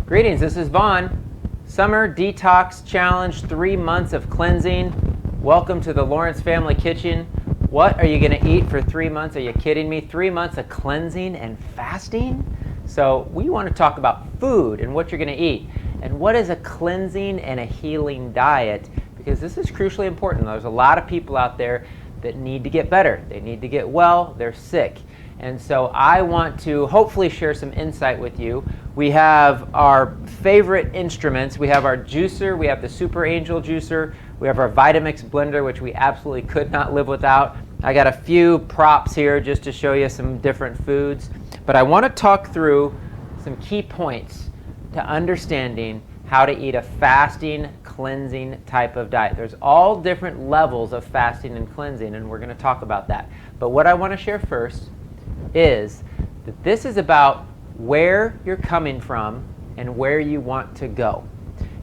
Greetings, this is Vaughn. Summer Detox Challenge, 3 months of cleansing. Welcome to the Lawrence Family Kitchen. What are you going to eat for 3 months? Are you kidding me? 3 months of cleansing and fasting? So we want to talk about food and what you're going to eat. And what is a cleansing and a healing diet? Because this is crucially important. There's a lot of people out there that need to get better. They need to get well. They're sick. And so I want to hopefully share some insight with you. We have our favorite instruments. We have our juicer. We have the Super Angel juicer. We have our Vitamix blender, which we absolutely could not live without. I got a few props here just to show you some different foods. But I want to talk through some key points to understanding how to eat a fasting, cleansing type of diet. There's all different levels of fasting and cleansing, and we're going to talk about that. But what I want to share first is that this is about where you're coming from and where you want to go.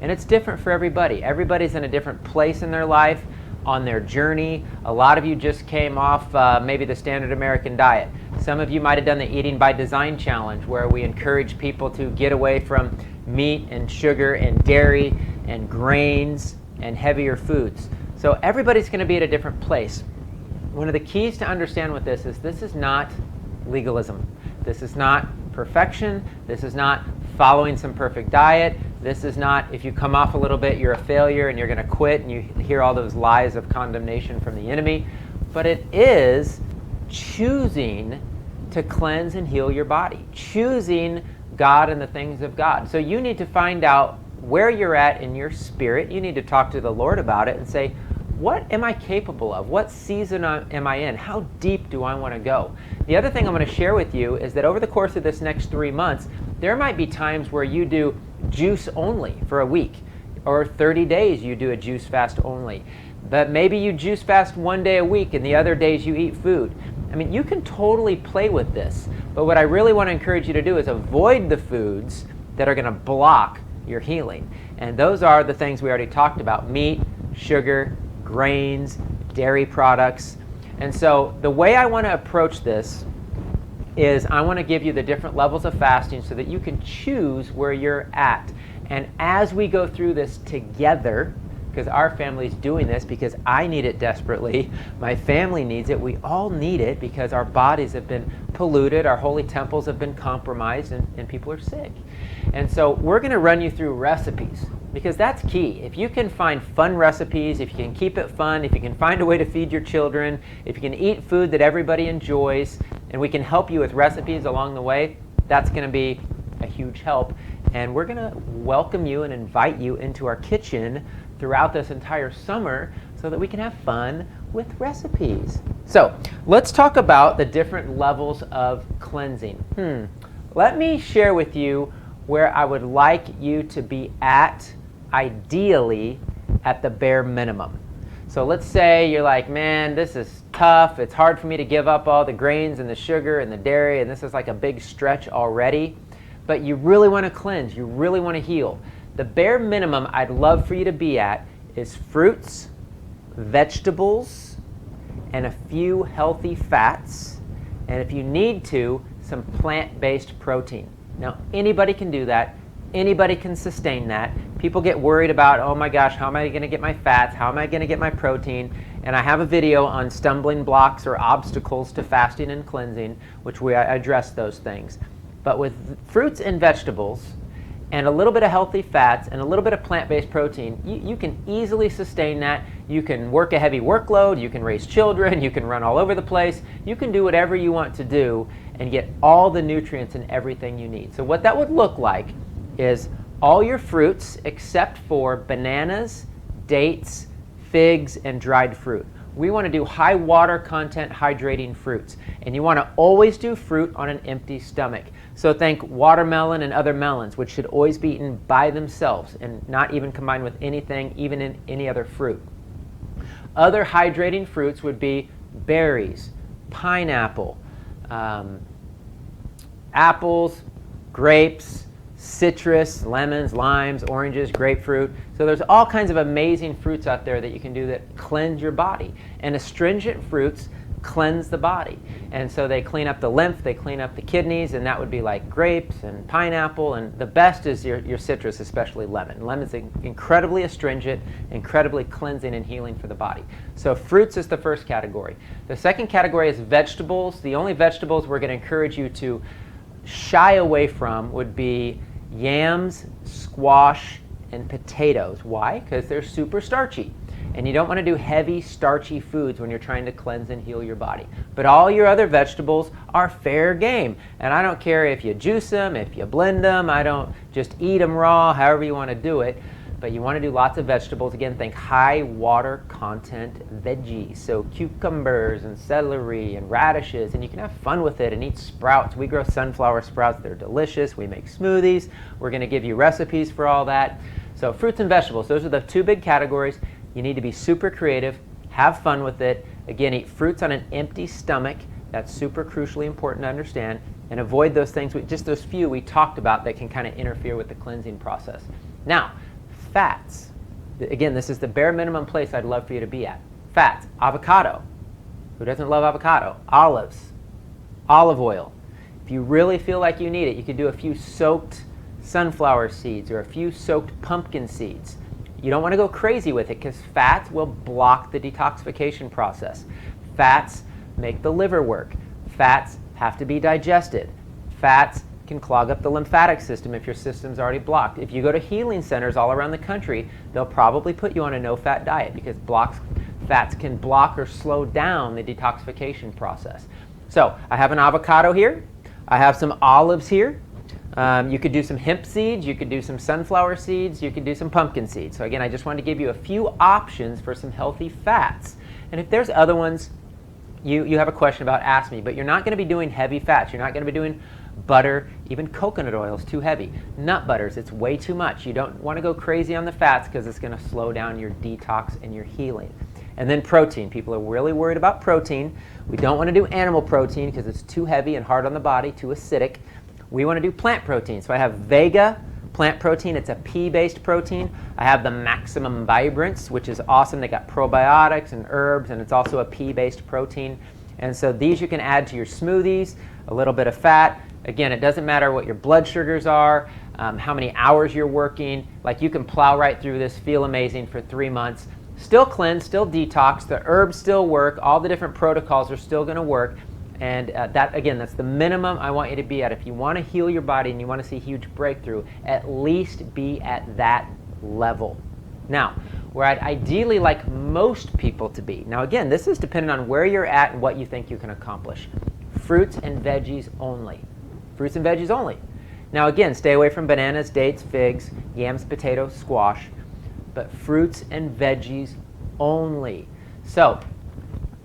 And it's different for everybody. Everybody's in a different place in their life, on their journey. A lot of you just came off maybe the standard American diet. Some of you might have done the Eating by Design challenge, where we encourage people to get away from meat and sugar and dairy and grains and heavier foods. So everybody's going to be at a different place. One of the keys to understand with this is not legalism. This is not perfection. This is not following some perfect diet. This is not, if you come off a little bit, you're a failure and you're going to quit, and you hear all those lies of condemnation from the enemy. But it is choosing to cleanse and heal your body, choosing God and the things of God. So you need to find out where you're at in your spirit. You need to talk to the Lord about it and say, what am I capable of? What season am I in? How deep do I want to go? The other thing I'm going to share with you is that over the course of this next 3 months, there might be times where you do juice only for a week, or 30 days you do a juice fast only. But maybe you juice fast 1 day a week and the other days you eat food. I mean, you can totally play with this. But what I really want to encourage you to do is avoid the foods that are going to block your healing. And those are the things we already talked about: meat, sugar, grains, dairy products. And so the way I want to approach this is I want to give you the different levels of fasting so that you can choose where you're at. And as we go through this together, because our family's doing this because I need it desperately, my family needs it, we all need it because our bodies have been polluted, our holy temples have been compromised, and people are sick. And so we're going to run you through recipes, because that's key. If you can find fun recipes, if you can keep it fun, if you can find a way to feed your children, if you can eat food that everybody enjoys, and we can help you with recipes along the way, that's going to be a huge help. And we're going to welcome you and invite you into our kitchen throughout this entire summer so that we can have fun with recipes. So let's talk about the different levels of cleansing. Let me share with you where I would like you to be at, ideally at the bare minimum. So let's say you're like, man, this is tough. It's hard for me to give up all the grains and the sugar and the dairy, and this is like a big stretch already. But you really want to cleanse. You really want to heal. The bare minimum I'd love for you to be at is fruits, vegetables, and a few healthy fats. And if you need to, some plant-based protein. Now, anybody can do that. Anybody can sustain that. People get worried about, oh my gosh, how am I going to get my fats? How am I going to get my protein? And I have a video on stumbling blocks or obstacles to fasting and cleansing, which we address those things. But with fruits and vegetables, and a little bit of healthy fats, and a little bit of plant-based protein, you can easily sustain that. You can work a heavy workload, you can raise children, you can run all over the place, you can do whatever you want to do and get all the nutrients and everything you need. So what that would look like is all your fruits except for bananas, dates, figs, and dried fruit. We want to do high water content hydrating fruits. And you want to always do fruit on an empty stomach. So think watermelon and other melons, which should always be eaten by themselves and not even combined with anything, even in any other fruit. Other hydrating fruits would be berries, pineapple, apples, grapes, citrus, lemons, limes, oranges, grapefruit. So there's all kinds of amazing fruits out there that you can do that cleanse your body. And astringent fruits cleanse the body. And so they clean up the lymph, they clean up the kidneys, and that would be like grapes and pineapple, and the best is your citrus, especially lemon. Lemon's incredibly astringent, incredibly cleansing and healing for the body. So fruits is the first category. The second category is vegetables. The only vegetables we're going to encourage you to shy away from would be yams, squash, and potatoes. Why? Because they're super starchy. And you don't want to do heavy, starchy foods when you're trying to cleanse and heal your body. But all your other vegetables are fair game. And I don't care if you juice them, if you blend them, I don't just eat them raw, however you want to do it. But you want to do lots of vegetables. Again, think high water content veggies. So cucumbers and celery and radishes, and you can have fun with it and eat sprouts. We grow sunflower sprouts. They're delicious. We make smoothies. We're going to give you recipes for all that. So fruits and vegetables, those are the two big categories. You need to be super creative, have fun with it. Again, eat fruits on an empty stomach. That's super crucially important to understand. And avoid those things, just those few we talked about that can kind of interfere with the cleansing process. Now, fats. Again, this is the bare minimum place I'd love for you to be at. Fats, avocado. Who doesn't love avocado? Olives, olive oil. If you really feel like you need it, you could do a few soaked sunflower seeds or a few soaked pumpkin seeds. You don't want to go crazy with it because fats will block the detoxification process. Fats make the liver work. Fats have to be digested. Fats can clog up the lymphatic system if your system's already blocked. If you go to healing centers all around the country, they'll probably put you on a no-fat diet because fats can block or slow down the detoxification process. So I have an avocado here. I have some olives here. You could do some hemp seeds, you could do some sunflower seeds, you could do some pumpkin seeds. So again, I just wanted to give you a few options for some healthy fats. And if there's other ones you have a question about, ask me. But you're not going to be doing heavy fats. You're not going to be doing butter, even coconut oil is too heavy. Nut butters, it's way too much. You don't want to go crazy on the fats because it's going to slow down your detox and your healing. And then protein. People are really worried about protein. We don't want to do animal protein because it's too heavy and hard on the body, too acidic. We want to do plant protein. So I have Vega plant protein. It's a pea-based protein. I have the Maximum Vibrance, which is awesome. They got probiotics and herbs, and it's also a pea-based protein. And so these you can add to your smoothies, a little bit of fat. Again, it doesn't matter what your blood sugars are, how many hours you're working. Like, you can plow right through this, feel amazing for 3 months. Still cleanse, still detox. The herbs still work. All the different protocols are still going to work. And that's the minimum I want you to be at. If you want to heal your body and you want to see huge breakthrough, at least be at that level. Now, where I'd ideally like most people to be. Now again, this is dependent on where you're at and what you think you can accomplish. Fruits and veggies only. Fruits and veggies only. Now again, stay away from bananas, dates, figs, yams, potatoes, squash, but fruits and veggies only. So,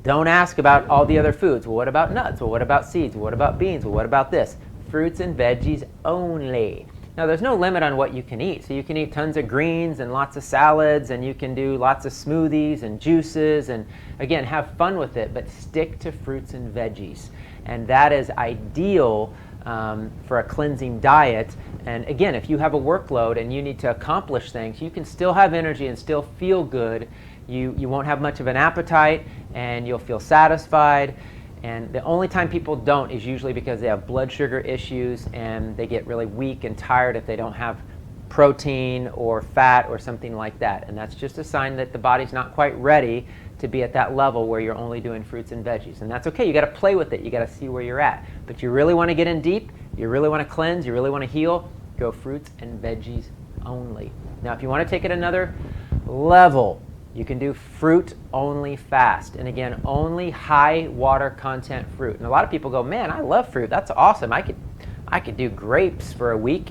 don't ask about all the other foods. Well, what about nuts? Well, what about seeds? Well, what about beans? Well, what about this? Fruits and veggies only. Now, there's no limit on what you can eat. So you can eat tons of greens and lots of salads, and you can do lots of smoothies and juices, and again, have fun with it, but stick to fruits and veggies. And that is ideal for a cleansing diet. And again, if you have a workload and you need to accomplish things, you can still have energy and still feel good. You won't have much of an appetite, and you'll feel satisfied. And the only time people don't is usually because they have blood sugar issues and they get really weak and tired if they don't have protein or fat or something like that. And that's just a sign that the body's not quite ready to be at that level where you're only doing fruits and veggies. And that's okay. You got to play with it. You got to see where you're at. But you really want to get in deep, you really want to cleanse, you really want to heal, go fruits and veggies only. Now, if you want to take it another level, you can do fruit only fast. And again, only high water content fruit. And a lot of people go, man, I love fruit. That's awesome. I could do grapes for a week.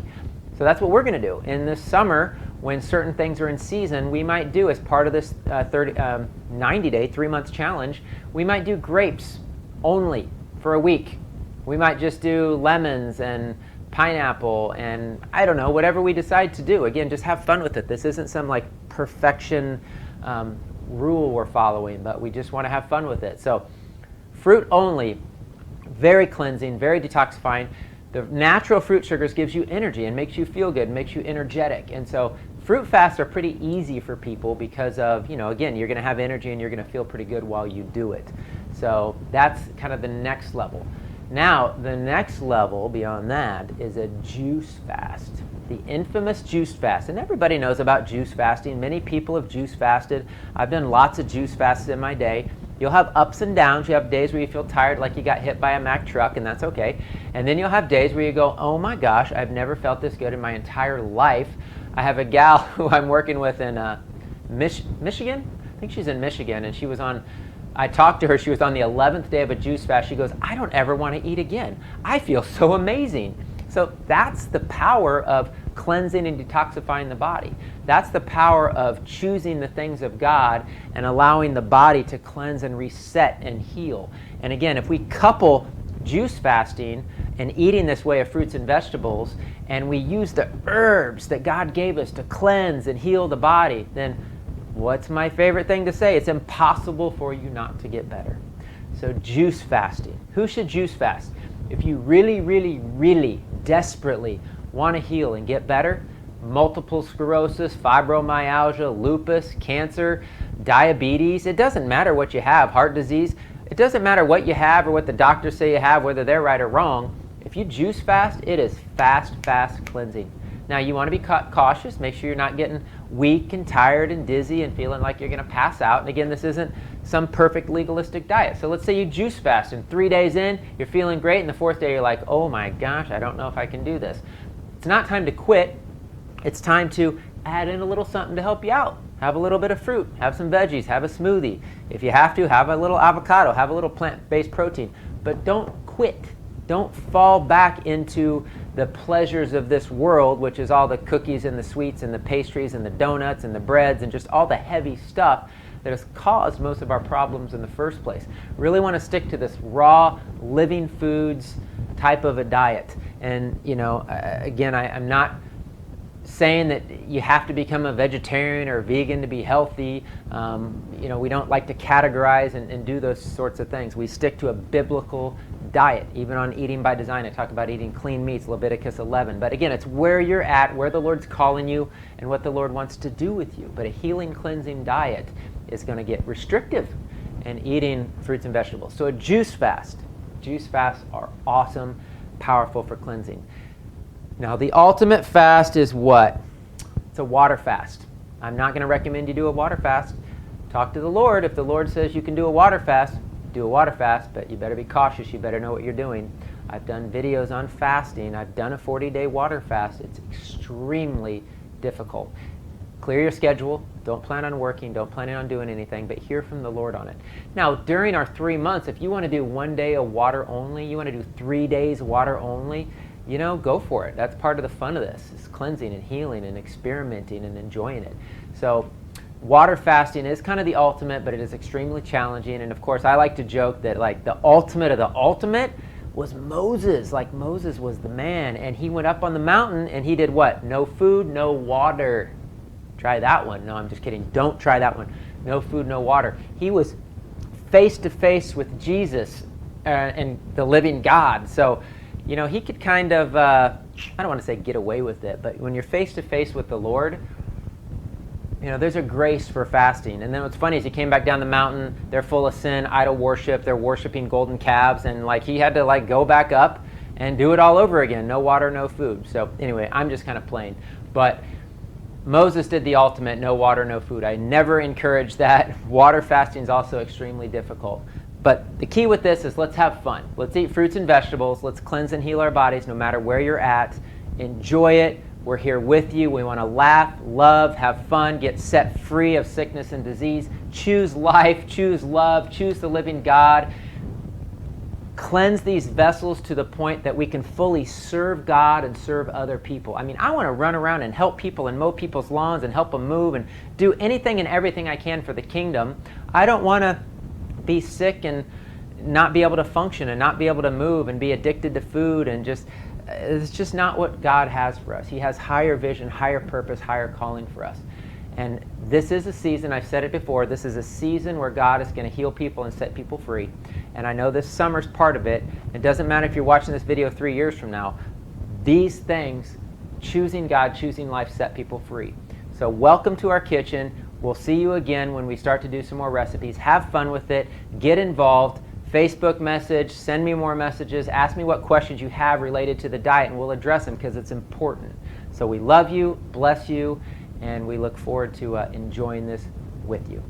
So that's what we're going to do. In the summer, when certain things are in season, we might do, as part of this 90-day, 3-month challenge, we might do grapes only for a week. We might just do lemons and pineapple and I don't know, whatever we decide to do. Again, just have fun with it. This isn't some like perfection rule we're following, but we just want to have fun with it. So fruit only, very cleansing, very detoxifying. The natural fruit sugars gives you energy and makes you feel good, makes you energetic. And so fruit fasts are pretty easy for people because of, again, you're going to have energy and you're going to feel pretty good while you do it. So that's kind of the next level. Now, the next level beyond that is a juice fast. The infamous juice fast. And everybody knows about juice fasting. Many people have juice fasted. I've done lots of juice fasts in my day. You'll have ups and downs. You have days where you feel tired like you got hit by a Mack truck, and that's okay. And then you'll have days where you go, oh my gosh, I've never felt this good in my entire life. I have a gal who I'm working with in Michigan. I think she's in Michigan, and she was on, I talked to her, she was on the 11th day of a juice fast. She goes, I don't ever want to eat again. I feel so amazing. So that's the power of cleansing and detoxifying the body. That's the power of choosing the things of God and allowing the body to cleanse and reset and heal. And again, if we couple juice fasting and eating this way of fruits and vegetables, and we use the herbs that God gave us to cleanse and heal the body, then what's my favorite thing to say? It's impossible for you not to get better. So juice fasting. Who should juice fast? If you really, really, really desperately want to heal and get better, multiple sclerosis, fibromyalgia, lupus, cancer, diabetes, it doesn't matter what you have, heart disease, it doesn't matter what you have or what the doctors say you have, whether they're right or wrong. If you juice fast, it is fast cleansing. Now you want to be cautious, make sure you're not getting weak and tired and dizzy and feeling like you're going to pass out. And again, this isn't some perfect legalistic diet. So let's say you juice fast and 3 days in, you're feeling great, and the 4th day you're like, oh my gosh, I don't know if I can do this. It's not time to quit. It's time to add in a little something to help you out. Have a little bit of fruit, have some veggies, have a smoothie. If you have to, have a little avocado, have a little plant-based protein. But don't quit. Don't fall back into the pleasures of this world, which is all the cookies and the sweets and the pastries and the donuts and the breads and just all the heavy stuff that has caused most of our problems in the first place. Really want to stick to this raw, living foods type of a diet. And, you know, again, I'm not saying that you have to become a vegetarian or vegan to be healthy. You know, we don't like to categorize and do those sorts of things. We stick to a biblical diet. Even on Eating by Design, I talk about eating clean meats, Leviticus 11. But again, it's where you're at, where the Lord's calling you, and what the Lord wants to do with you. But a healing, cleansing diet is going to get restrictive and eating fruits and vegetables. So a juice fast. Juice fasts are awesome, powerful for cleansing. Now, the ultimate fast is what? It's a water fast. I'm not going to recommend you do a water fast. Talk to the Lord. If the Lord says you can do a water fast, do a water fast, but you better be cautious. You better know what you're doing. I've done videos on fasting. I've done a 40-day water fast. It's extremely difficult. Clear your schedule. Don't plan on working. Don't plan on doing anything, but hear from the Lord on it. Now, during our 3 months, if you want to do 1 day of water only, you want to do 3 days water only, you know, go for it. That's part of the fun of this, is cleansing and healing and experimenting and enjoying it. So water fasting is kind of the ultimate, but it is extremely challenging. And of course, I like to joke that like the ultimate of the ultimate was Moses. Like Moses was the man, and he went up on the mountain and he did what? No food, no water. Try that one. No, I'm just kidding. Don't try that one. No food, no water. He was face to face with Jesus and the living God. So, you know, he could kind of, I don't want to say get away with it, but when you're face to face with the Lord, you know, there's a grace for fasting. And then what's funny is he came back down the mountain, they're full of sin, idol worship, they're worshiping golden calves, and like he had to like go back up and do it all over again. No water, no food. So anyway, I'm just kind of playing. But Moses did the ultimate, no water, no food. I never encourage that. Water fasting is also extremely difficult. But the key with this is let's have fun. Let's eat fruits and vegetables. Let's cleanse and heal our bodies no matter where you're at. Enjoy it. We're here with you. We want to laugh, love, have fun, get set free of sickness and disease. Choose life, choose love, choose the living God. Cleanse these vessels to the point that we can fully serve God and serve other people. I mean, I want to run around and help people and mow people's lawns and help them move and do anything and everything I can for the kingdom. I don't want to be sick and not be able to function and not be able to move and be addicted to food and just, it's just not what God has for us. He has higher vision, higher purpose, higher calling for us. And this is a season, I've said it before, this is a season where God is going to heal people and set people free. And I know this summer's part of it. It doesn't matter if you're watching this video 3 years from now. These things, choosing God, choosing life, set people free. So welcome to our kitchen. We'll see you again when we start to do some more recipes. Have fun with it. Get involved. Facebook message, send me more messages, ask me what questions you have related to the diet, and we'll address them because it's important. So we love you, bless you, and we look forward to enjoying this with you.